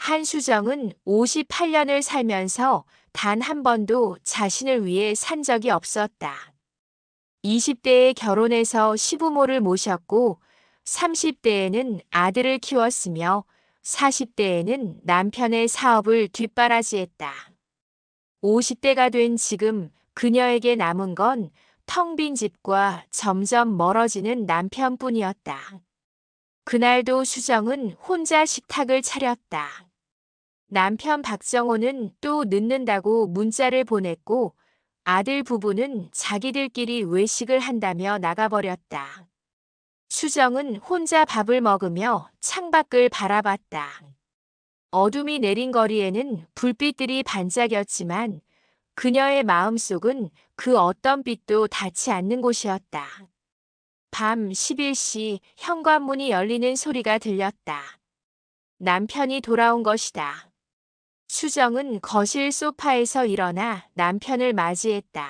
한수정은 58년을 살면서 단 한 번도 자신을 위해 산 적이 없었다. 20대에 결혼해서 시부모를 모셨고 30대에는 아들을 키웠으며 40대에는 남편의 사업을 뒷바라지했다. 50대가 된 지금 그녀에게 남은 건 텅 빈 집과 점점 멀어지는 남편뿐이었다. 그날도 수정은 혼자 식탁을 차렸다. 남편 박정호는 또 늦는다고 문자를 보냈고 아들 부부는 자기들끼리 외식을 한다며 나가버렸다. 수정은 혼자 밥을 먹으며 창밖을 바라봤다. 어둠이 내린 거리에는 불빛들이 반짝였지만 그녀의 마음속은 그 어떤 빛도 닿지 않는 곳이었다. 밤 11시 현관문이 열리는 소리가 들렸다. 남편이 돌아온 것이다. 수정은 거실 소파에서 일어나 남편을 맞이했다.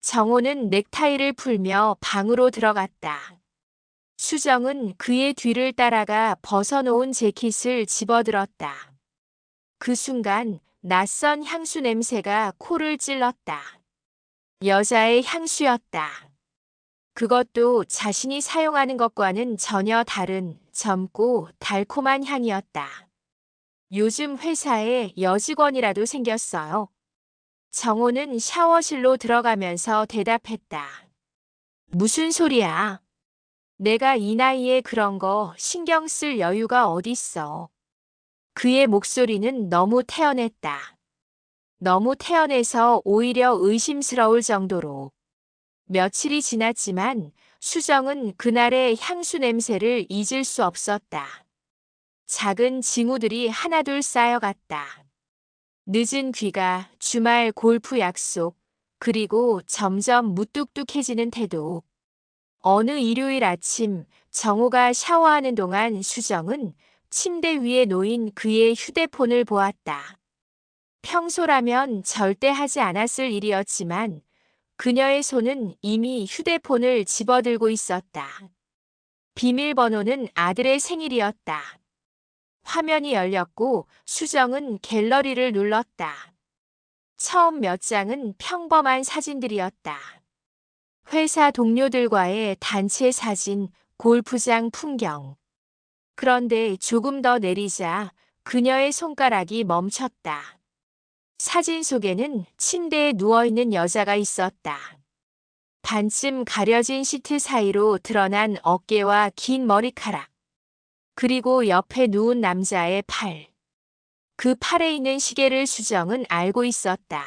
정호는 넥타이를 풀며 방으로 들어갔다. 수정은 그의 뒤를 따라가 벗어놓은 재킷을 집어들었다. 그 순간 낯선 향수 냄새가 코를 찔렀다. 여자의 향수였다. 그것도 자신이 사용하는 것과는 전혀 다른 젊고 달콤한 향이었다. 요즘 회사에 여직원이라도 생겼어요. 정호는 샤워실로 들어가면서 대답했다. 무슨 소리야? 내가 이 나이에 그런 거 신경 쓸 여유가 어딨어. 그의 목소리는 너무 태연했다. 너무 태연해서 오히려 의심스러울 정도로. 며칠이 지났지만 수정은 그날의 향수 냄새를 잊을 수 없었다. 작은 징후들이 하나둘 쌓여갔다. 늦은 귀가, 주말 골프 약속, 그리고 점점 무뚝뚝해지는 태도. 어느 일요일 아침 정호가 샤워하는 동안 수정은 침대 위에 놓인 그의 휴대폰을 보았다. 평소라면 절대 하지 않았을 일이었지만 그녀의 손은 이미 휴대폰을 집어들고 있었다. 비밀번호는 아들의 생일이었다. 화면이 열렸고 수정은 갤러리를 눌렀다. 처음 몇 장은 평범한 사진들이었다. 회사 동료들과의 단체 사진, 골프장 풍경. 그런데 조금 더 내리자 그녀의 손가락이 멈췄다. 사진 속에는 침대에 누워있는 여자가 있었다. 반쯤 가려진 시트 사이로 드러난 어깨와 긴 머리카락. 그리고 옆에 누운 남자의 팔. 그 팔에 있는 시계를 수정은 알고 있었다.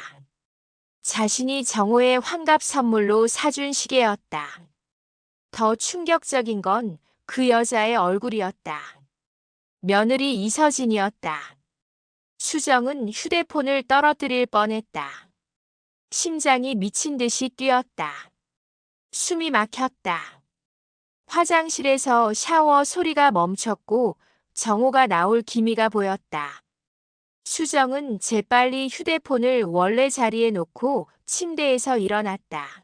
자신이 정호의 환갑 선물로 사준 시계였다. 더 충격적인 건 그 여자의 얼굴이었다. 며느리 이서진이었다. 수정은 휴대폰을 떨어뜨릴 뻔했다. 심장이 미친 듯이 뛰었다. 숨이 막혔다. 화장실에서 샤워 소리가 멈췄고 정호가 나올 기미가 보였다. 수정은 재빨리 휴대폰을 원래 자리에 놓고 침대에서 일어났다.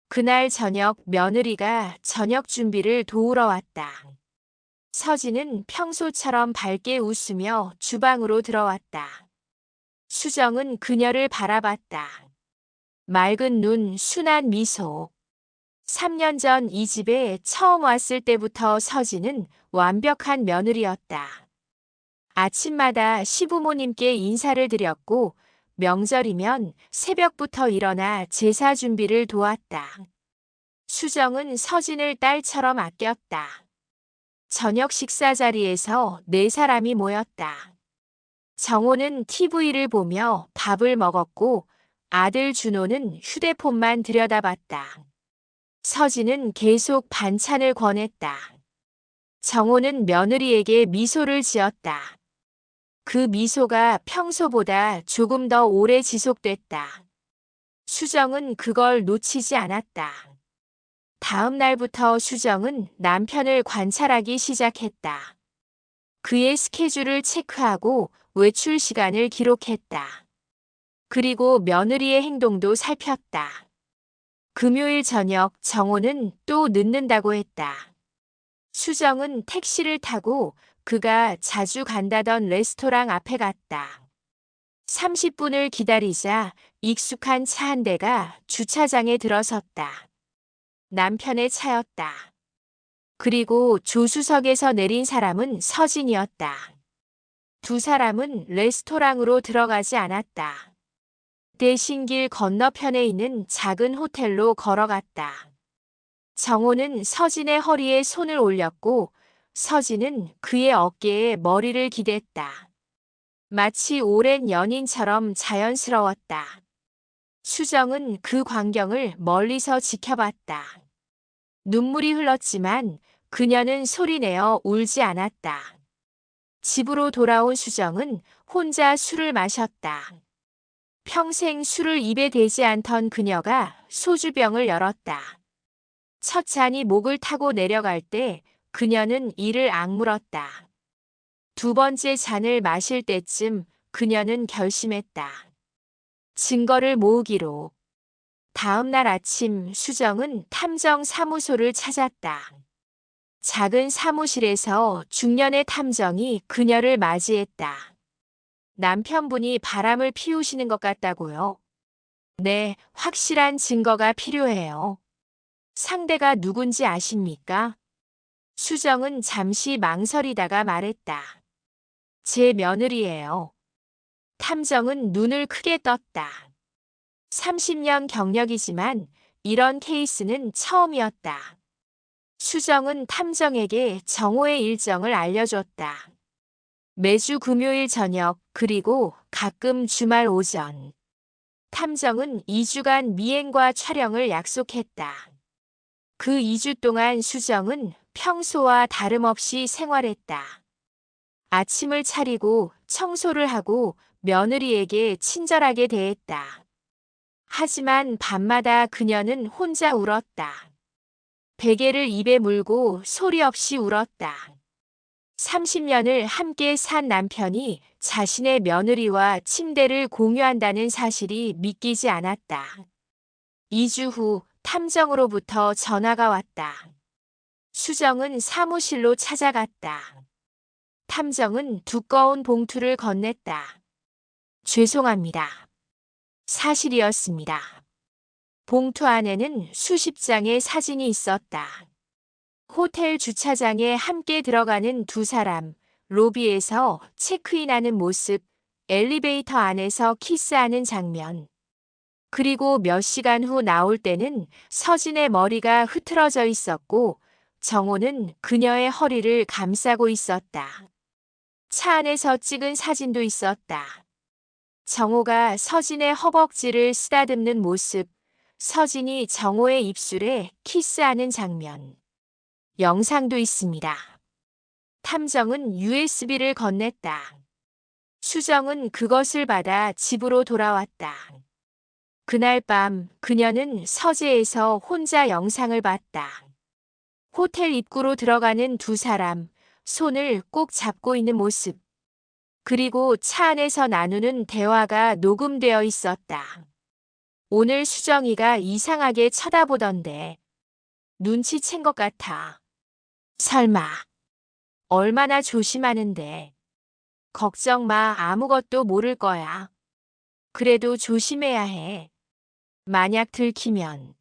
그날 저녁 며느리가 저녁 준비를 도우러 왔다. 서진은 평소처럼 밝게 웃으며 주방으로 들어왔다. 수정은 그녀를 바라봤다. 맑은 눈, 순한 미소. 3년 전 이 집에 처음 왔을 때부터 서진은 완벽한 며느리였다. 아침마다 시부모님께 인사를 드렸고 명절이면 새벽부터 일어나 제사 준비를 도왔다. 수정은 서진을 딸처럼 아꼈다. 저녁 식사 자리에서 네 사람이 모였다. 정호는 TV를 보며 밥을 먹었고 아들 준호는 휴대폰만 들여다봤다. 서진은 계속 반찬을 권했다. 정호는 며느리에게 미소를 지었다. 그 미소가 평소보다 조금 더 오래 지속됐다. 수정은 그걸 놓치지 않았다. 다음 날부터 수정은 남편을 관찰하기 시작했다. 그의 스케줄을 체크하고 외출 시간을 기록했다. 그리고 며느리의 행동도 살폈다. 금요일 저녁 정호는 또 늦는다고 했다. 수정은 택시를 타고 그가 자주 간다던 레스토랑 앞에 갔다. 30분을 기다리자 익숙한 차 한 대가 주차장에 들어섰다. 남편의 차였다. 그리고 조수석에서 내린 사람은 서진이었다. 두 사람은 레스토랑으로 들어가지 않았다. 대신 길 건너편에 있는 작은 호텔로 걸어갔다. 정호는 서진의 허리에 손을 올렸고 서진은 그의 어깨에 머리를 기댔다. 마치 오랜 연인처럼 자연스러웠다. 수정은 그 광경을 멀리서 지켜봤다. 눈물이 흘렀지만 그녀는 소리내어 울지 않았다. 집으로 돌아온 수정은 혼자 술을 마셨다. 평생 술을 입에 대지 않던 그녀가 소주병을 열었다. 첫 잔이 목을 타고 내려갈 때 그녀는 이를 악물었다. 두 번째 잔을 마실 때쯤 그녀는 결심했다. 증거를 모으기로. 다음 날 아침 수정은 탐정 사무소를 찾았다. 작은 사무실에서 중년의 탐정이 그녀를 맞이했다. 남편분이 바람을 피우시는 것 같다고요? 네, 확실한 증거가 필요해요. 상대가 누군지 아십니까? 수정은 잠시 망설이다가 말했다. 제 며느리예요. 탐정은 눈을 크게 떴다. 30년 경력이지만 이런 케이스는 처음이었다. 수정은 탐정에게 정호의 일정을 알려줬다. 매주 금요일 저녁 그리고 가끔 주말 오전. 탐정은 2주간 미행과 촬영을 약속했다. 그 2주 동안 수정은 평소와 다름없이 생활했다. 아침을 차리고 청소를 하고 며느리에게 친절하게 대했다. 하지만 밤마다 그녀는 혼자 울었다. 베개를 입에 물고 소리 없이 울었다. 30년을 함께 산 남편이 자신의 며느리와 침대를 공유한다는 사실이 믿기지 않았다. 2주 후 탐정으로부터 전화가 왔다. 수정은 사무실로 찾아갔다. 탐정은 두꺼운 봉투를 건넸다. 죄송합니다. 사실이었습니다. 봉투 안에는 수십 장의 사진이 있었다. 호텔 주차장에 함께 들어가는 두 사람, 로비에서 체크인하는 모습, 엘리베이터 안에서 키스하는 장면. 그리고 몇 시간 후 나올 때는 서진의 머리가 흐트러져 있었고 정호는 그녀의 허리를 감싸고 있었다. 차 안에서 찍은 사진도 있었다. 정호가 서진의 허벅지를 쓰다듬는 모습, 서진이 정호의 입술에 키스하는 장면. 영상도 있습니다. 탐정은 USB를 건넸다. 수정은 그것을 받아 집으로 돌아왔다. 그날 밤 그녀는 서재에서 혼자 영상을 봤다. 호텔 입구로 들어가는 두 사람, 손을 꼭 잡고 있는 모습. 그리고 차 안에서 나누는 대화가 녹음되어 있었다. 오늘 수정이가 이상하게 쳐다보던데. 눈치챈 것 같아. 설마. 얼마나 조심하는데. 걱정 마, 아무것도 모를 거야. 그래도 조심해야 해. 만약 들키면.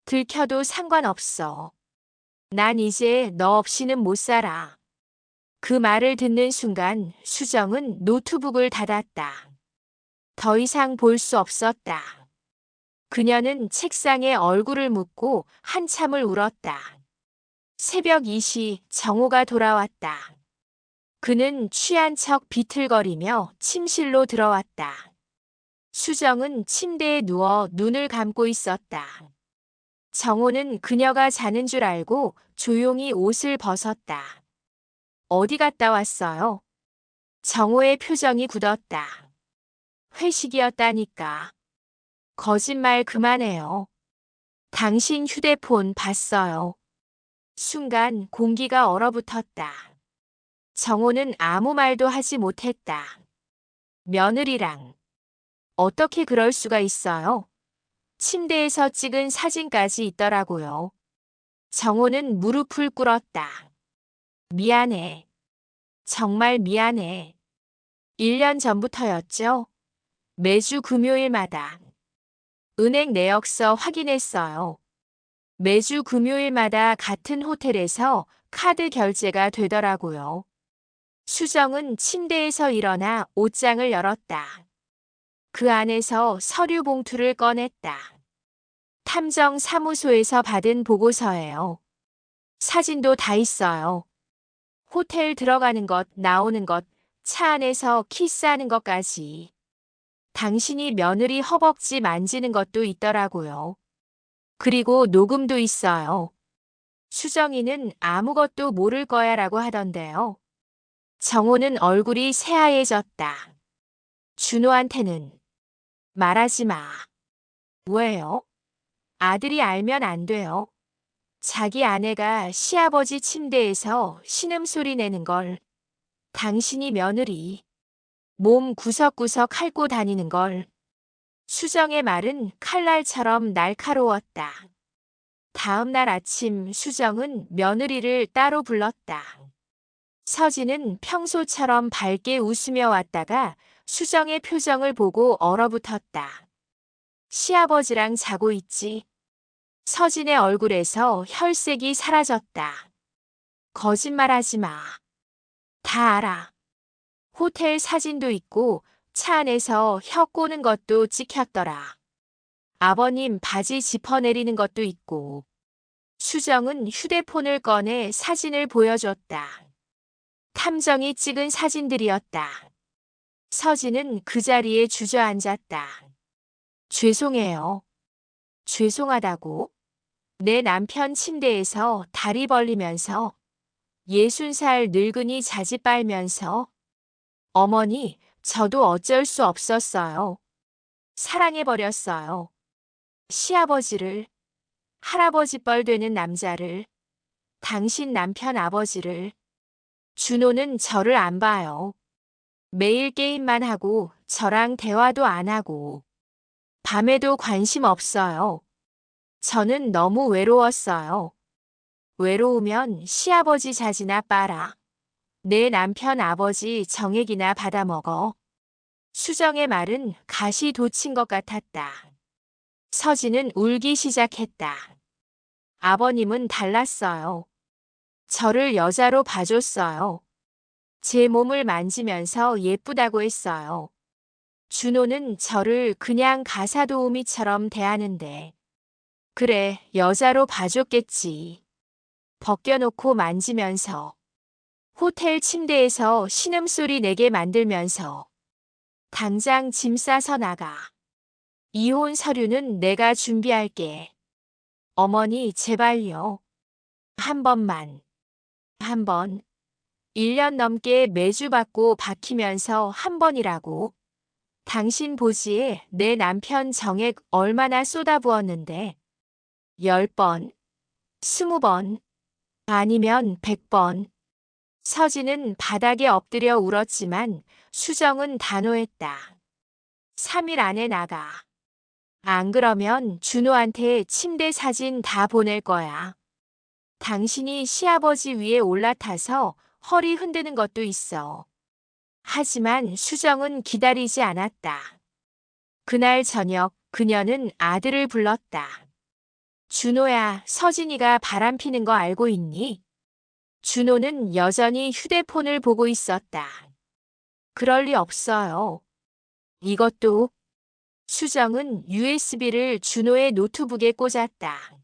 들켜도 상관없어. 난 이제 너 없이는 못 살아. 그 말을 듣는 순간 수정은 노트북을 닫았다. 더 이상 볼 수 없었다. 그녀는 책상에 얼굴을 묻고 한참을 울었다. 새벽 2시 정호가 돌아왔다. 그는 취한 척 비틀거리며 침실로 들어왔다. 수정은 침대에 누워 눈을 감고 있었다. 정호는 그녀가 자는 줄 알고 조용히 옷을 벗었다. 어디 갔다 왔어요? 정호의 표정이 굳었다. 회식이었다니까. 거짓말 그만해요. 당신 휴대폰 봤어요. 순간 공기가 얼어붙었다. 정호는 아무 말도 하지 못했다. 며느리랑. 어떻게 그럴 수가 있어요? 침대에서 찍은 사진까지 있더라고요. 정호는 무릎을 꿇었다. 미안해. 정말 미안해. 1년 전부터였죠. 매주 금요일마다 은행 내역서 확인했어요. 매주 금요일마다 같은 호텔에서 카드 결제가 되더라고요. 수정은 침대에서 일어나 옷장을 열었다. 그 안에서 서류 봉투를 꺼냈다. 탐정사무소에서 받은 보고서예요. 사진도 다 있어요. 호텔 들어가는 것, 나오는 것, 차 안에서 키스하는 것까지. 당신이 며느리 허벅지 만지는 것도 있더라고요. 그리고 녹음도 있어요. 수정이는 아무것도 모를 거야라고 하던데요. 정호는 얼굴이 새하얘졌다. 준호한테는 말하지 마. 왜요? 아들이 알면 안 돼요. 자기 아내가 시아버지 침대에서 신음소리 내는 걸, 당신이 며느리, 몸 구석구석 핥고 다니는 걸. 수정의 말은 칼날처럼 날카로웠다. 다음 날 아침 수정은 며느리를 따로 불렀다. 서진은 평소처럼 밝게 웃으며 왔다가 수정의 표정을 보고 얼어붙었다. 시아버지랑 자고 있지. 서진의 얼굴에서 혈색이 사라졌다. 거짓말하지 마. 다 알아. 호텔 사진도 있고 차 안에서 혀 꼬는 것도 찍혔더라. 아버님 바지 짚어내리는 것도 있고. 수정은 휴대폰을 꺼내 사진을 보여줬다. 탐정이 찍은 사진들이었다. 서진은 그 자리에 주저앉았다. 죄송해요. 죄송하다고? 내 남편 침대에서 다리 벌리면서 60살 늙은이 자지 빨면서 어머니, 저도 어쩔 수 없었어요. 사랑해버렸어요. 시아버지를, 할아버지 뻘 되는 남자를, 당신 남편 아버지를. 준호는 저를 안 봐요. 매일 게임만 하고 저랑 대화도 안 하고 밤에도 관심 없어요. 저는 너무 외로웠어요. 외로우면 시아버지 자지나 빨아. 내 남편 아버지 정액이나 받아먹어. 수정의 말은 가시 돋친 것 같았다. 서진은 울기 시작했다. 아버님은 달랐어요. 저를 여자로 봐줬어요. 제 몸을 만지면서 예쁘다고 했어요. 준호는 저를 그냥 가사도우미처럼 대하는데. 그래, 여자로 봐줬겠지. 벗겨놓고 만지면서. 호텔 침대에서 신음소리 내게 만들면서. 당장 짐 싸서 나가. 이혼 서류는 내가 준비할게. 어머니, 제발요. 한 번만. 한 번. 1년 넘게 매주 받고 박히면서 한 번이라고. 당신 보지에 내 남편 정액 얼마나 쏟아부었는데. 10번, 20번, 아니면 100번. 서진은 바닥에 엎드려 울었지만 수정은 단호했다. 3일 안에 나가. 안 그러면 준호한테 침대 사진 다 보낼 거야. 당신이 시아버지 위에 올라타서 허리 흔드는 것도 있어. 하지만 수정은 기다리지 않았다. 그날 저녁 그녀는 아들을 불렀다. 준호야, 서진이가 바람피는 거 알고 있니? 준호는 여전히 휴대폰을 보고 있었다. 그럴 리 없어요. 이것도. 수정은 USB를 준호의 노트북에 꽂았다.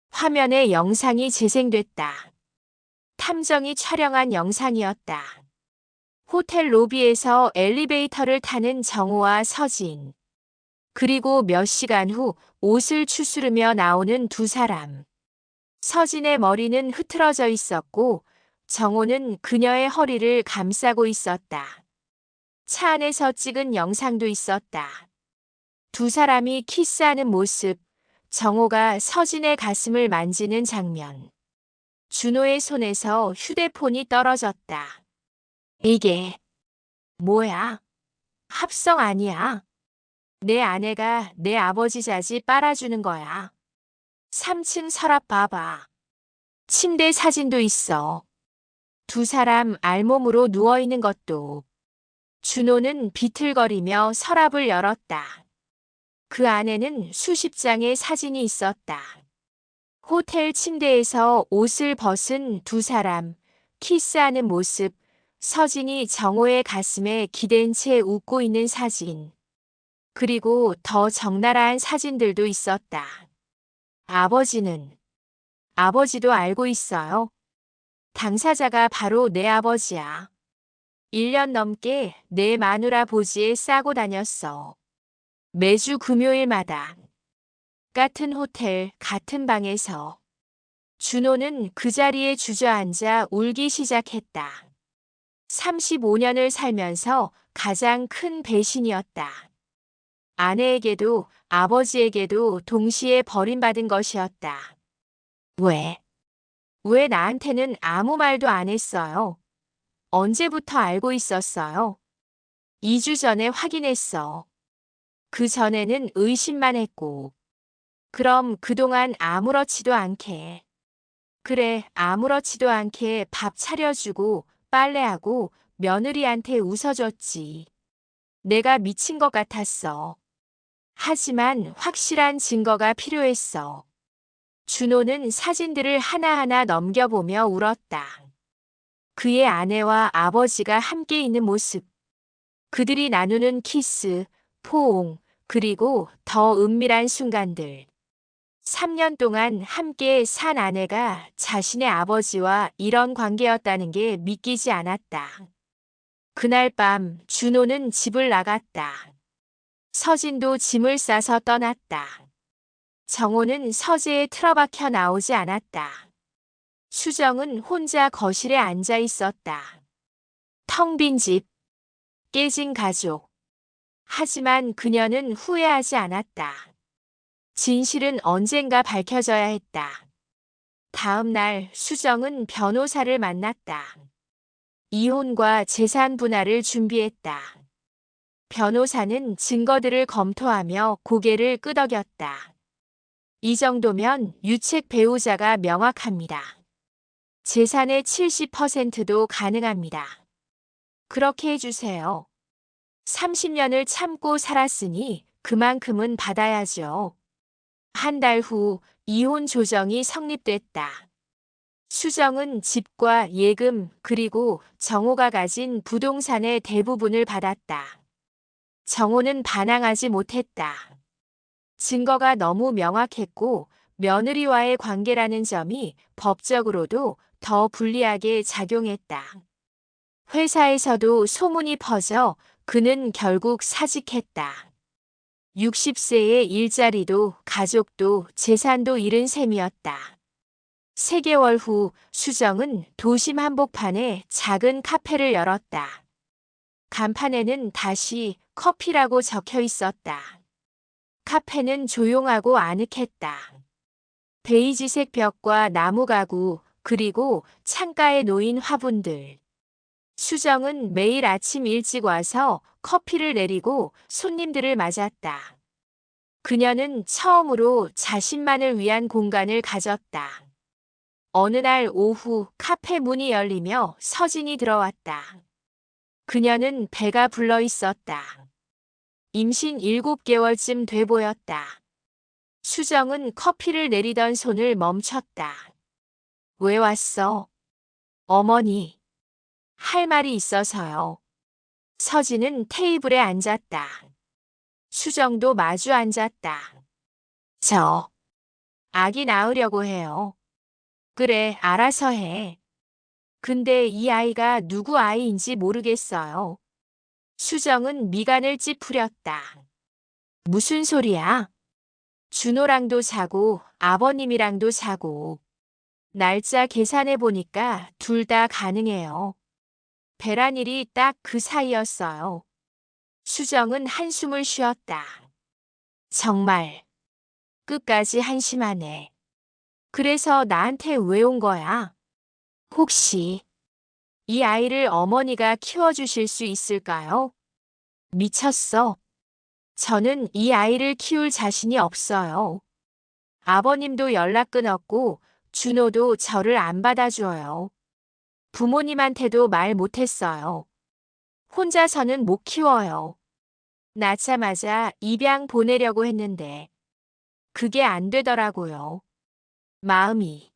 화면에 영상이 재생됐다. 탐정이 촬영한 영상이었다. 호텔 로비에서 엘리베이터를 타는 정호와 서진. 그리고 몇 시간 후 옷을 추스르며 나오는 두 사람. 서진의 머리는 흐트러져 있었고 정호는 그녀의 허리를 감싸고 있었다. 차 안에서 찍은 영상도 있었다. 두 사람이 키스하는 모습, 정호가 서진의 가슴을 만지는 장면. 준호의 손에서 휴대폰이 떨어졌다. 이게 뭐야? 합성 아니야. 내 아내가 내 아버지 자지 빨아주는 거야. 3층 서랍 봐봐. 침대 사진도 있어. 두 사람 알몸으로 누워있는 것도. 준호는 비틀거리며 서랍을 열었다. 그 안에는 수십 장의 사진이 있었다. 호텔 침대에서 옷을 벗은 두 사람, 키스하는 모습, 서진이 정호의 가슴에 기댄 채 웃고 있는 사진. 그리고 더 적나라한 사진들도 있었다. 아버지도 알고 있어요. 당사자가 바로 내 아버지야. 1년 넘게 내 마누라 보지에 싸고 다녔어. 매주 금요일마다. 같은 호텔, 같은 방에서. 준호는 그 자리에 주저앉아 울기 시작했다. 35년을 살면서 가장 큰 배신이었다. 아내에게도 아버지에게도 동시에 버림받은 것이었다. 왜 나한테는 아무 말도 안 했어요? 언제부터 알고 있었어요? 2주 전에 확인했어. 그 전에는 의심만 했고. 그럼 그동안 아무렇지도 않게. 그래, 아무렇지도 않게 밥 차려주고 빨래하고 며느리한테 웃어줬지. 내가 미친 것 같았어. 하지만 확실한 증거가 필요했어. 준호는 사진들을 하나하나 넘겨보며 울었다. 그의 아내와 아버지가 함께 있는 모습. 그들이 나누는 키스, 포옹, 그리고 더 은밀한 순간들. 3년 동안 함께 산 아내가 자신의 아버지와 이런 관계였다는 게 믿기지 않았다. 그날 밤 준호는 집을 나갔다. 서진도 짐을 싸서 떠났다. 정호는 서재에 틀어박혀 나오지 않았다. 수정은 혼자 거실에 앉아 있었다. 텅 빈 집, 깨진 가족. 하지만 그녀는 후회하지 않았다. 진실은 언젠가 밝혀져야 했다. 다음 날 수정은 변호사를 만났다. 이혼과 재산 분할을 준비했다. 변호사는 증거들을 검토하며 고개를 끄덕였다. 이 정도면 유책 배우자가 명확합니다. 재산의 70%도 가능합니다. 그렇게 해주세요. 30년을 참고 살았으니 그만큼은 받아야죠. 한 달 후 이혼 조정이 성립됐다. 수정은 집과 예금 그리고 정호가 가진 부동산의 대부분을 받았다. 정호는 반항하지 못했다. 증거가 너무 명확했고 며느리와의 관계라는 점이 법적으로도 더 불리하게 작용했다. 회사에서도 소문이 퍼져 그는 결국 사직했다. 60세의 일자리도 가족도 재산도 잃은 셈이었다. 3개월 후 수정은 도심 한복판에 작은 카페를 열었다. 간판에는 다시 커피라고 적혀 있었다. 카페는 조용하고 아늑했다. 베이지색 벽과 나무 가구 그리고 창가에 놓인 화분들. 수정은 매일 아침 일찍 와서 커피를 내리고 손님들을 맞았다. 그녀는 처음으로 자신만을 위한 공간을 가졌다. 어느 날 오후 카페 문이 열리며 서진이 들어왔다. 그녀는 배가 불러 있었다. 임신 7개월쯤 돼 보였다. 수정은 커피를 내리던 손을 멈췄다. 왜 왔어? 어머니. 할 말이 있어서요. 서진은 테이블에 앉았다. 수정도 마주 앉았다. 저 아기 낳으려고 해요. 그래, 알아서 해. 근데 이 아이가 누구 아이인지 모르겠어요. 수정은 미간을 찌푸렸다. 무슨 소리야? 준호랑도 자고 아버님이랑도 자고. 날짜 계산해 보니까 둘 다 가능해요. 배란일이 딱 그 사이였어요. 수정은 한숨을 쉬었다. 정말 끝까지 한심하네. 그래서 나한테 왜 온 거야? 혹시 이 아이를 어머니가 키워주실 수 있을까요? 미쳤어. 저는 이 아이를 키울 자신이 없어요. 아버님도 연락 끊었고 준호도 저를 안 받아줘요. 부모님한테도 말 못했어요. 혼자서는 못 키워요. 낳자마자 입양 보내려고 했는데 그게 안 되더라고요. 마음이.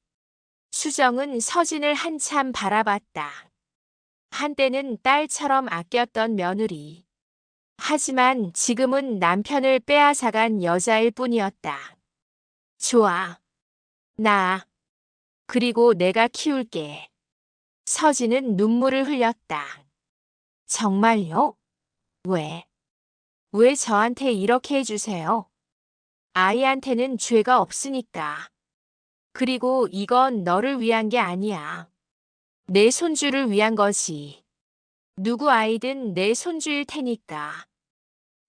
수정은 서진을 한참 바라봤다. 한때는 딸처럼 아꼈던 며느리. 하지만 지금은 남편을 빼앗아간 여자일 뿐이었다. 좋아. 나. 그리고 내가 키울게. 서진은 눈물을 흘렸다. 정말요? 왜? 왜 저한테 이렇게 해주세요? 아이한테는 죄가 없으니까. 그리고 이건 너를 위한 게 아니야. 내 손주를 위한 거지. 누구 아이든 내 손주일 테니까.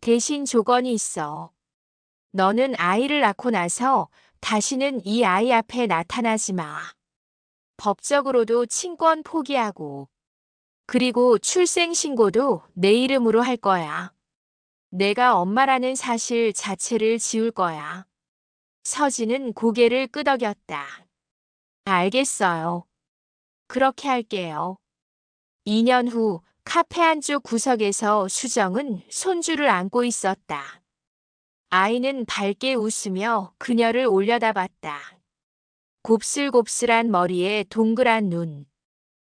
대신 조건이 있어. 너는 아이를 낳고 나서 다시는 이 아이 앞에 나타나지 마. 법적으로도 친권 포기하고. 그리고 출생신고도 내 이름으로 할 거야. 내가 엄마라는 사실 자체를 지울 거야. 서진은 고개를 끄덕였다. 알겠어요. 그렇게 할게요. 2년 후 카페 한쪽 구석에서 수정은 손주를 안고 있었다. 아이는 밝게 웃으며 그녀를 올려다봤다. 곱슬곱슬한 머리에 동그란 눈.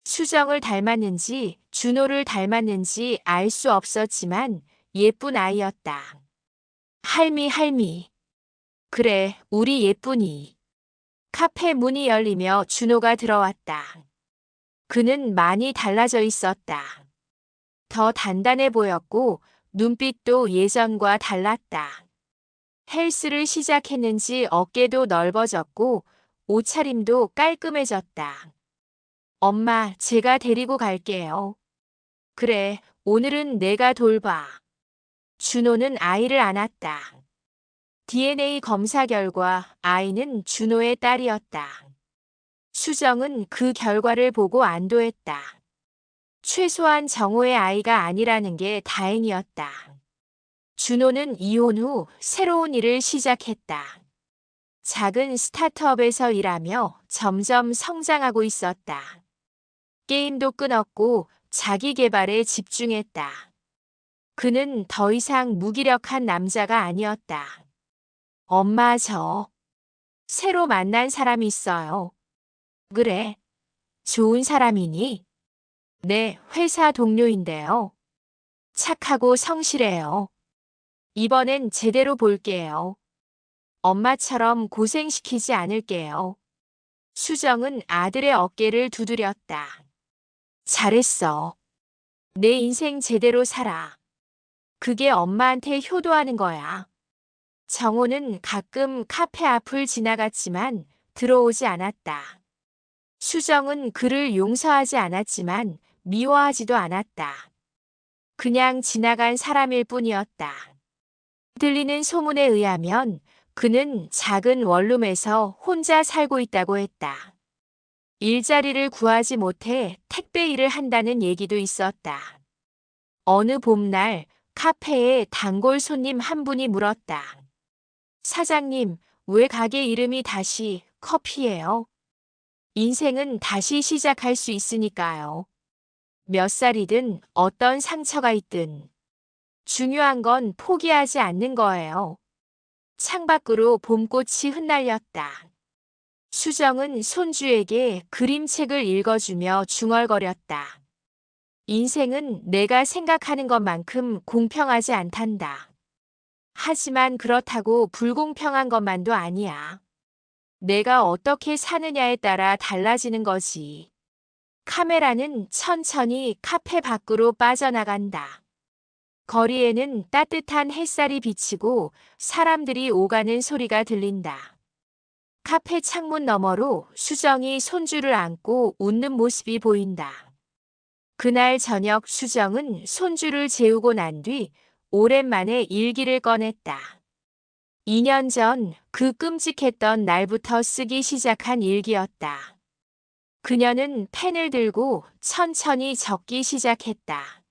수정을 닮았는지 준호를 닮았는지 알 수 없었지만 예쁜 아이였다. 할미. 그래, 우리 예쁜이. 카페 문이 열리며 준호가 들어왔다. 그는 많이 달라져 있었다. 더 단단해 보였고 눈빛도 예전과 달랐다. 헬스를 시작했는지 어깨도 넓어졌고 옷차림도 깔끔해졌다. 엄마, 제가 데리고 갈게요. 그래, 오늘은 내가 돌봐. 준호는 아이를 안았다. DNA 검사 결과 아이는 준호의 딸이었다. 수정은 그 결과를 보고 안도했다. 최소한 정호의 아이가 아니라는 게 다행이었다. 준호는 이혼 후 새로운 일을 시작했다. 작은 스타트업에서 일하며 점점 성장하고 있었다. 게임도 끊었고 자기 개발에 집중했다. 그는 더 이상 무기력한 남자가 아니었다. 엄마, 저 새로 만난 사람이 있어요. 그래? 좋은 사람이니? 네, 회사 동료인데요. 착하고 성실해요. 이번엔 제대로 볼게요. 엄마처럼 고생시키지 않을게요. 수정은 아들의 어깨를 두드렸다. 잘했어. 내 인생 제대로 살아. 그게 엄마한테 효도하는 거야. 정호는 가끔 카페 앞을 지나갔지만 들어오지 않았다. 수정은 그를 용서하지 않았지만 미워하지도 않았다. 그냥 지나간 사람일 뿐이었다. 들리는 소문에 의하면 그는 작은 원룸에서 혼자 살고 있다고 했다. 일자리를 구하지 못해 택배 일을 한다는 얘기도 있었다. 어느 봄날 카페에 단골 손님 한 분이 물었다. 사장님, 왜 가게 이름이 다시 커피예요? 인생은 다시 시작할 수 있으니까요. 몇 살이든 어떤 상처가 있든 중요한 건 포기하지 않는 거예요. 창밖으로 봄꽃이 흩날렸다. 수정은 손주에게 그림책을 읽어주며 중얼거렸다. 인생은 내가 생각하는 것만큼 공평하지 않단다. 하지만 그렇다고 불공평한 것만도 아니야. 내가 어떻게 사느냐에 따라 달라지는 거지. 카메라는 천천히 카페 밖으로 빠져나간다. 거리에는 따뜻한 햇살이 비치고 사람들이 오가는 소리가 들린다. 카페 창문 너머로 수정이 손주를 안고 웃는 모습이 보인다. 그날 저녁 수정은 손주를 재우고 난 뒤 오랜만에 일기를 꺼냈다. 2년 전 그 끔찍했던 날부터 쓰기 시작한 일기였다. 그녀는 펜을 들고 천천히 적기 시작했다.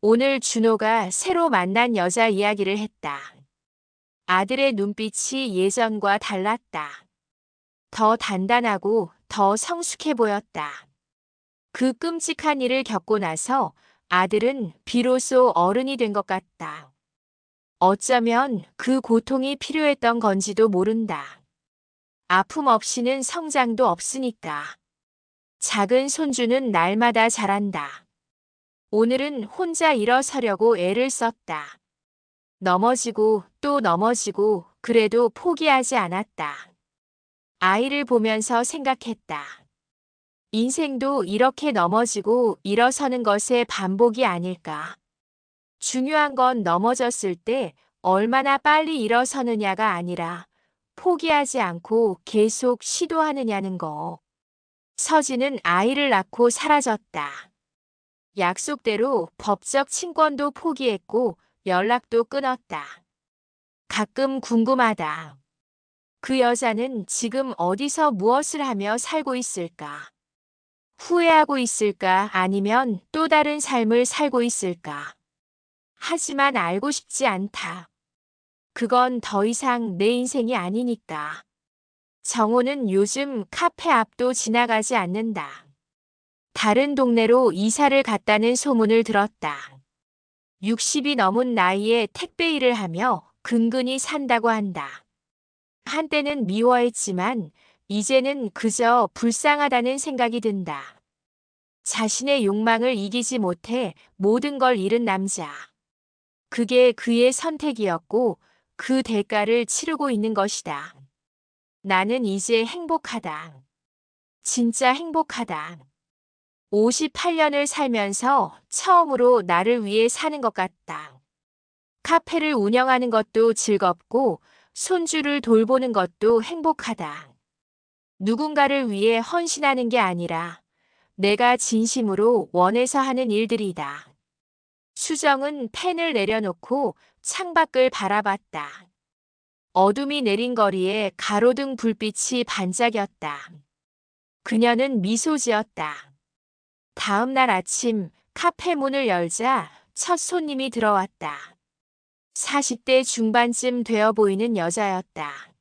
오늘 준호가 새로 만난 여자 이야기를 했다. 아들의 눈빛이 예전과 달랐다. 더 단단하고 더 성숙해 보였다. 그 끔찍한 일을 겪고 나서 아들은 비로소 어른이 된 것 같다. 어쩌면 그 고통이 필요했던 건지도 모른다. 아픔 없이는 성장도 없으니까. 작은 손주는 날마다 자란다. 오늘은 혼자 일어서려고 애를 썼다. 넘어지고 또 넘어지고 그래도 포기하지 않았다. 아이를 보면서 생각했다. 인생도 이렇게 넘어지고 일어서는 것의 반복이 아닐까. 중요한 건 넘어졌을 때 얼마나 빨리 일어서느냐가 아니라 포기하지 않고 계속 시도하느냐는 거. 서진은 아이를 낳고 사라졌다. 약속대로 법적 친권도 포기했고 연락도 끊었다. 가끔 궁금하다. 그 여자는 지금 어디서 무엇을 하며 살고 있을까? 후회하고 있을까? 아니면 또 다른 삶을 살고 있을까? 하지만 알고 싶지 않다. 그건 더 이상 내 인생이 아니니까. 정호는 요즘 카페 앞도 지나가지 않는다. 다른 동네로 이사를 갔다는 소문을 들었다. 60이 넘은 나이에 택배 일을 하며 근근히 산다고 한다. 한때는 미워했지만 이제는 그저 불쌍하다는 생각이 든다. 자신의 욕망을 이기지 못해 모든 걸 잃은 남자. 그게 그의 선택이었고 그 대가를 치르고 있는 것이다. 나는 이제 행복하다. 진짜 행복하다. 58년을 살면서 처음으로 나를 위해 사는 것 같다. 카페를 운영하는 것도 즐겁고 손주를 돌보는 것도 행복하다. 누군가를 위해 헌신하는 게 아니라 내가 진심으로 원해서 하는 일들이다. 수정은 펜을 내려놓고 창밖을 바라봤다. 어둠이 내린 거리에 가로등 불빛이 반짝였다. 그녀는 미소 지었다. 다음 날 아침 카페 문을 열자 첫 손님이 들어왔다. 40대 중반쯤 되어 보이는 여자였다.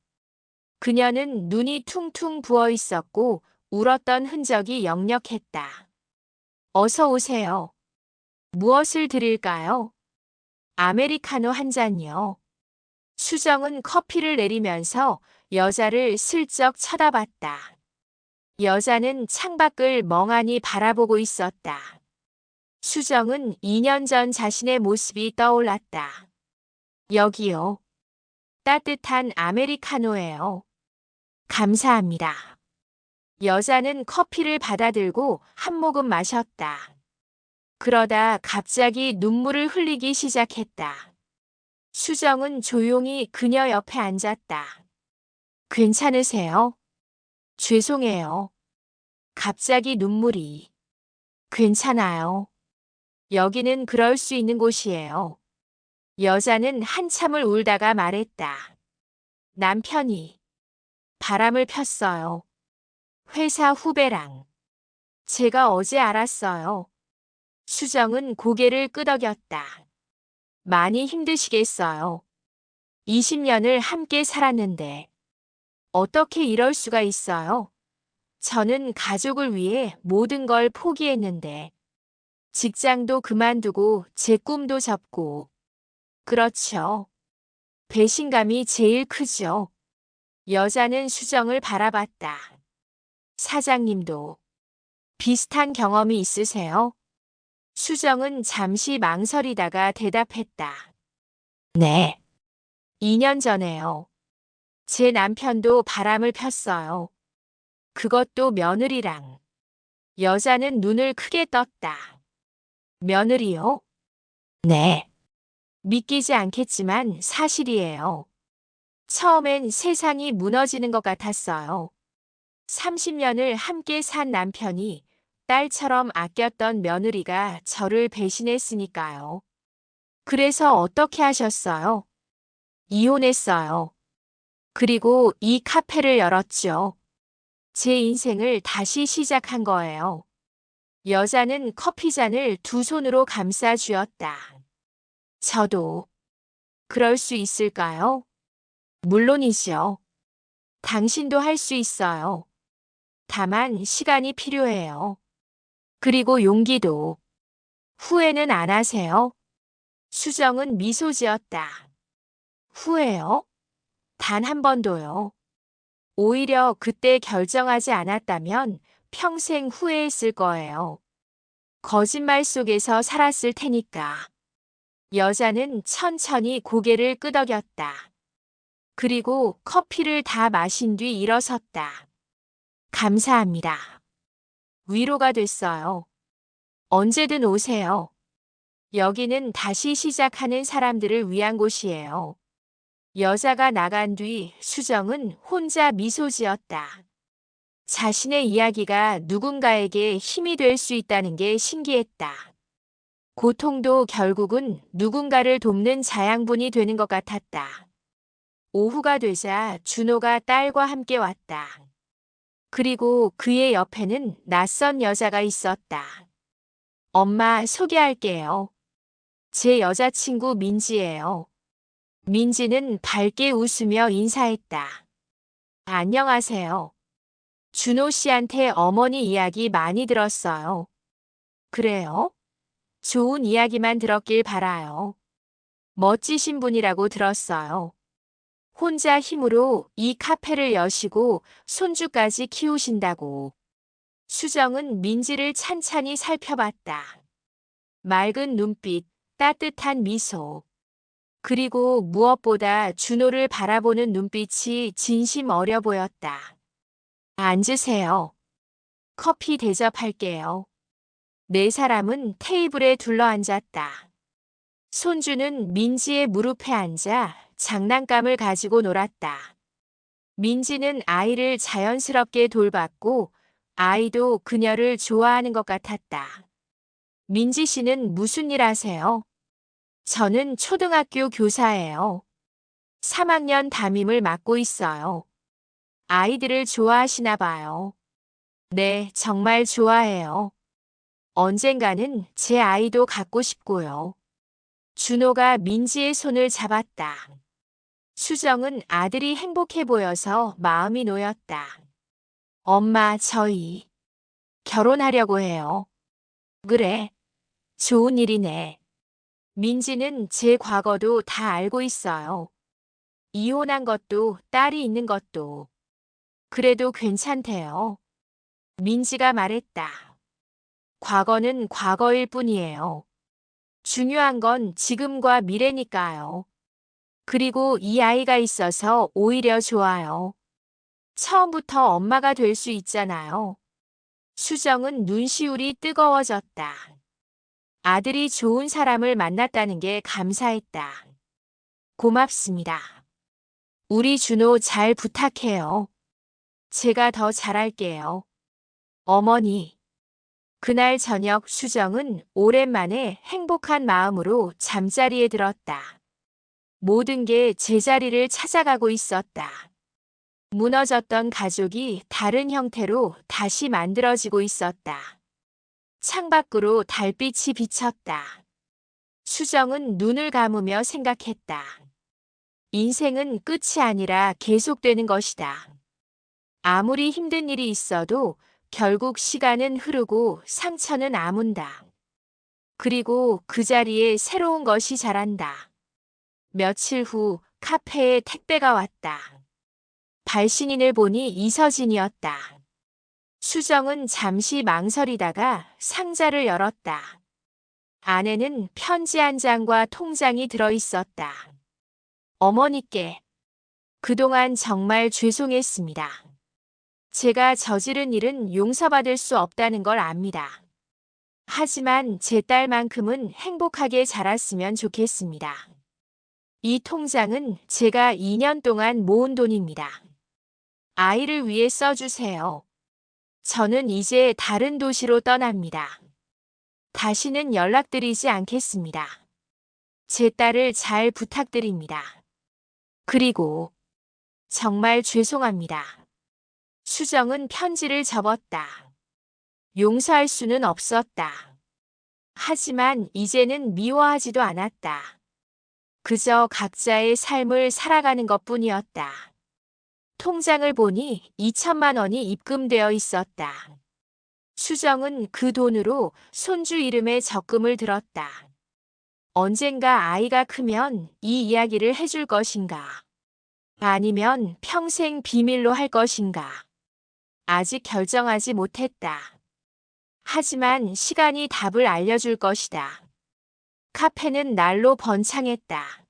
그녀는 눈이 퉁퉁 부어 있었고 울었던 흔적이 역력했다. 어서 오세요. 무엇을 드릴까요? 아메리카노 한 잔이요. 수정은 커피를 내리면서 여자를 슬쩍 쳐다봤다. 여자는 창밖을 멍하니 바라보고 있었다. 수정은 2년 전 자신의 모습이 떠올랐다. 여기요. 따뜻한 아메리카노예요. 감사합니다. 여자는 커피를 받아들고 한 모금 마셨다. 그러다 갑자기 눈물을 흘리기 시작했다. 수정은 조용히 그녀 옆에 앉았다. 괜찮으세요? 죄송해요. 갑자기 눈물이. 괜찮아요. 여기는 그럴 수 있는 곳이에요. 여자는 한참을 울다가 말했다. 남편이 바람을 폈어요. 회사 후배랑. 제가 어제 알았어요. 수정은 고개를 끄덕였다. 많이 힘드시겠어요. 20년을 함께 살았는데 어떻게 이럴 수가 있어요? 저는 가족을 위해 모든 걸 포기했는데 직장도 그만두고 제 꿈도 접고. 그렇죠. 배신감이 제일 크죠. 여자는 수정을 바라봤다. 사장님도 비슷한 경험이 있으세요? 수정은 잠시 망설이다가 대답했다. 네. 2년 전에요. 제 남편도 바람을 폈어요. 그것도 며느리랑. 여자는 눈을 크게 떴다. 며느리요? 네. 믿기지 않겠지만 사실이에요. 처음엔 세상이 무너지는 것 같았어요. 30년을 함께 산 남편이 딸처럼 아꼈던 며느리가 저를 배신했으니까요. 그래서 어떻게 하셨어요? 이혼했어요. 그리고 이 카페를 열었죠. 제 인생을 다시 시작한 거예요. 여자는 커피잔을 두 손으로 감싸 쥐었다. 저도 그럴 수 있을까요? 물론이죠. 당신도 할 수 있어요. 다만 시간이 필요해요. 그리고 용기도. 후회는 안 하세요? 수정은 미소 지었다. 후회요? 단 한 번도요. 오히려 그때 결정하지 않았다면 평생 후회했을 거예요. 거짓말 속에서 살았을 테니까. 여자는 천천히 고개를 끄덕였다. 그리고 커피를 다 마신 뒤 일어섰다. 감사합니다. 위로가 됐어요. 언제든 오세요. 여기는 다시 시작하는 사람들을 위한 곳이에요. 여자가 나간 뒤 수정은 혼자 미소 지었다. 자신의 이야기가 누군가에게 힘이 될 수 있다는 게 신기했다. 고통도 결국은 누군가를 돕는 자양분이 되는 것 같았다. 오후가 되자 준호가 딸과 함께 왔다. 그리고 그의 옆에는 낯선 여자가 있었다. 엄마 소개할게요. 제 여자친구 민지예요. 민지는 밝게 웃으며 인사했다. 안녕하세요. 준호 씨한테 어머니 이야기 많이 들었어요. 그래요? 좋은 이야기만 들었길 바라요. 멋지신 분이라고 들었어요. 혼자 힘으로 이 카페를 여시고 손주까지 키우신다고. 수정은 민지를 찬찬히 살펴봤다. 맑은 눈빛, 따뜻한 미소. 그리고 무엇보다 준호를 바라보는 눈빛이 진심 어려 보였다. 앉으세요. 커피 대접할게요. 네 사람은 테이블에 둘러앉았다. 손주는 민지의 무릎에 앉아 장난감을 가지고 놀았다. 민지는 아이를 자연스럽게 돌봤고 아이도 그녀를 좋아하는 것 같았다. 민지 씨는 무슨 일 하세요? 저는 초등학교 교사예요. 3학년 담임을 맡고 있어요. 아이들을 좋아하시나 봐요. 네, 정말 좋아해요. 언젠가는 제 아이도 갖고 싶고요. 준호가 민지의 손을 잡았다. 수정은 아들이 행복해 보여서 마음이 놓였다. 엄마, 저희 결혼하려고 해요. 그래, 좋은 일이네. 민지는 제 과거도 다 알고 있어요. 이혼한 것도 딸이 있는 것도. 그래도 괜찮대요. 민지가 말했다. 과거는 과거일 뿐이에요. 중요한 건 지금과 미래니까요. 그리고 이 아이가 있어서 오히려 좋아요. 처음부터 엄마가 될 수 있잖아요. 수정은 눈시울이 뜨거워졌다. 아들이 좋은 사람을 만났다는 게 감사했다. 고맙습니다. 우리 준호 잘 부탁해요. 제가 더 잘할게요. 어머니. 그날 저녁 수정은 오랜만에 행복한 마음으로 잠자리에 들었다. 모든 게 제자리를 찾아가고 있었다. 무너졌던 가족이 다른 형태로 다시 만들어지고 있었다. 창밖으로 달빛이 비쳤다. 수정은 눈을 감으며 생각했다. 인생은 끝이 아니라 계속되는 것이다. 아무리 힘든 일이 있어도 결국 시간은 흐르고 상처는 아문다. 그리고 그 자리에 새로운 것이 자란다. 며칠 후 카페에 택배가 왔다. 발신인을 보니 이서진이었다. 수정은 잠시 망설이다가 상자를 열었다. 안에는 편지 한 장과 통장이 들어있었다. 어머니께 그동안 정말 죄송했습니다. 제가 저지른 일은 용서받을 수 없다는 걸 압니다. 하지만 제 딸만큼은 행복하게 자랐으면 좋겠습니다. 이 통장은 제가 2년 동안 모은 돈입니다. 아이를 위해 써주세요. 저는 이제 다른 도시로 떠납니다. 다시는 연락드리지 않겠습니다. 제 딸을 잘 부탁드립니다. 그리고 정말 죄송합니다. 수정은 편지를 접었다. 용서할 수는 없었다. 하지만 이제는 미워하지도 않았다. 그저 각자의 삶을 살아가는 것뿐이었다. 통장을 보니 2천만 원이 입금되어 있었다. 수정은 그 돈으로 손주 이름의 적금을 들었다. 언젠가 아이가 크면 이 이야기를 해줄 것인가? 아니면 평생 비밀로 할 것인가? 아직 결정하지 못했다. 하지만 시간이 답을 알려줄 것이다. 카페는 날로 번창했다.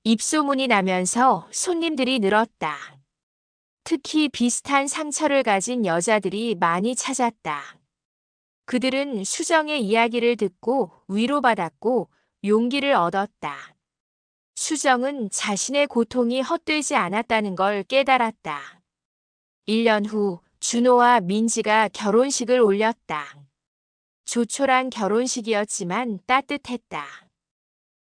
입소문이 나면서 손님들이 늘었다. 특히 비슷한 상처를 가진 여자들이 많이 찾았다. 그들은 수정의 이야기를 듣고 위로받았고 용기를 얻었다. 수정은 자신의 고통이 헛되지 않았다는 걸 깨달았다. 1년 후 준호와 민지가 결혼식을 올렸다. 조촐한 결혼식이었지만 따뜻했다.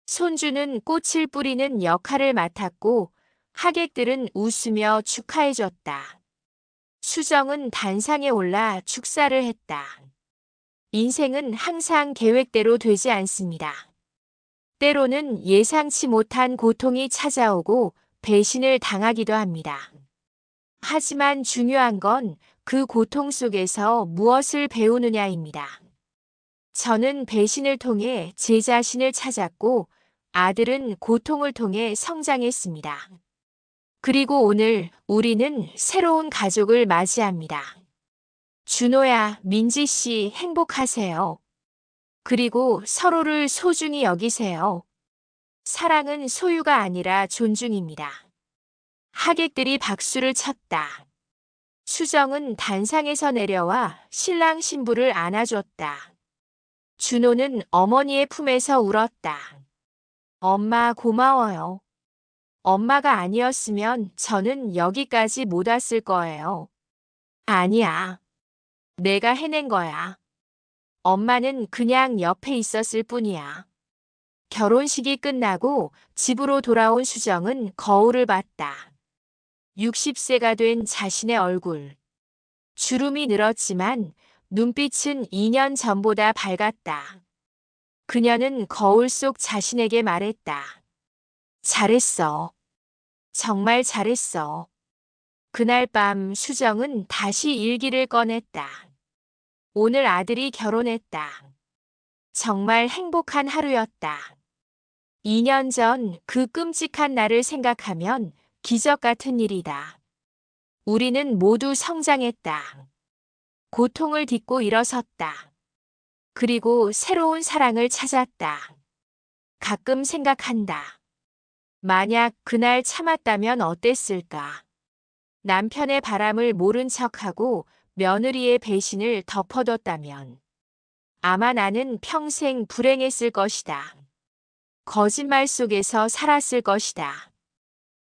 손주는 꽃을 뿌리는 역할을 맡았고 하객들은 웃으며 축하해줬다. 수정은 단상에 올라 축사를 했다. 인생은 항상 계획대로 되지 않습니다. 때로는 예상치 못한 고통이 찾아오고 배신을 당하기도 합니다. 하지만 중요한 건 그 고통 속에서 무엇을 배우느냐입니다. 저는 배신을 통해 제 자신을 찾았고 아들은 고통을 통해 성장했습니다. 그리고 오늘 우리는 새로운 가족을 맞이합니다. 준호야, 민지 씨 행복하세요. 그리고 서로를 소중히 여기세요. 사랑은 소유가 아니라 존중입니다. 하객들이 박수를 쳤다. 수정은 단상에서 내려와 신랑 신부를 안아줬다. 준호는 어머니의 품에서 울었다. 엄마 고마워요. 엄마가 아니었으면 저는 여기까지 못 왔을 거예요. 아니야. 내가 해낸 거야. 엄마는 그냥 옆에 있었을 뿐이야. 결혼식이 끝나고 집으로 돌아온 수정은 거울을 봤다. 60세가 된 자신의 얼굴. 주름이 늘었지만 눈빛은 2년 전보다 밝았다. 그녀는 거울 속 자신에게 말했다. 잘했어. 정말 잘했어. 그날 밤 수정은 다시 일기를 꺼냈다. 오늘 아들이 결혼했다. 정말 행복한 하루였다. 2년 전 그 끔찍한 날을 생각하면 기적 같은 일이다. 우리는 모두 성장했다. 고통을 딛고 일어섰다. 그리고 새로운 사랑을 찾았다. 가끔 생각한다. 만약 그날 참았다면 어땠을까? 남편의 바람을 모른 척하고 며느리의 배신을 덮어뒀다면 아마 나는 평생 불행했을 것이다. 거짓말 속에서 살았을 것이다.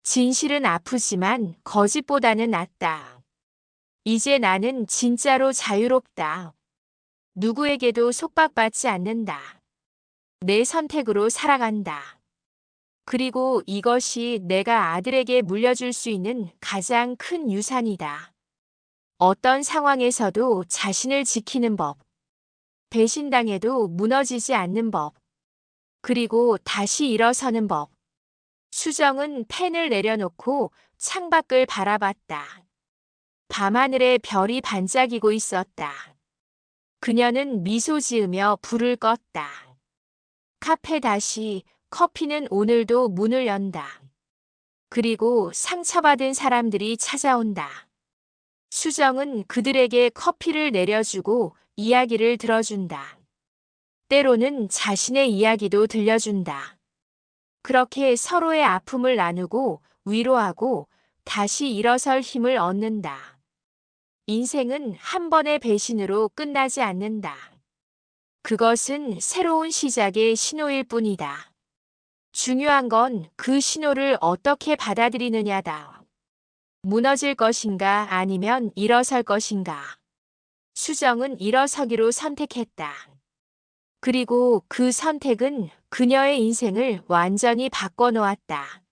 진실은 아프지만 거짓보다는 낫다. 이제 나는 진짜로 자유롭다. 누구에게도 속박받지 않는다. 내 선택으로 살아간다. 그리고 이것이 내가 아들에게 물려줄 수 있는 가장 큰 유산이다. 어떤 상황에서도 자신을 지키는 법. 배신당해도 무너지지 않는 법. 그리고 다시 일어서는 법. 수정은 펜을 내려놓고 창밖을 바라봤다. 밤하늘에 별이 반짝이고 있었다. 그녀는 미소 지으며 불을 껐다. 카페 다시, 커피는 오늘도 문을 연다. 그리고 상처받은 사람들이 찾아온다. 수정은 그들에게 커피를 내려주고 이야기를 들어준다. 때로는 자신의 이야기도 들려준다. 그렇게 서로의 아픔을 나누고 위로하고 다시 일어설 힘을 얻는다. 인생은 한 번의 배신으로 끝나지 않는다. 그것은 새로운 시작의 신호일 뿐이다. 중요한 건 그 신호를 어떻게 받아들이느냐다. 무너질 것인가 아니면 일어설 것인가. 수정은 일어서기로 선택했다. 그리고 그 선택은 그녀의 인생을 완전히 바꿔놓았다.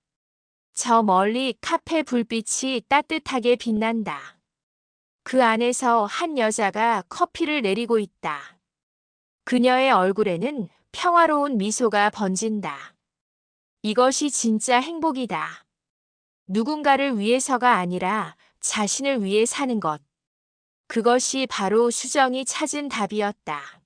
저 멀리 카페 불빛이 따뜻하게 빛난다. 그 안에서 한 여자가 커피를 내리고 있다. 그녀의 얼굴에는 평화로운 미소가 번진다. 이것이 진짜 행복이다. 누군가를 위해서가 아니라 자신을 위해 사는 것. 그것이 바로 수정이 찾은 답이었다.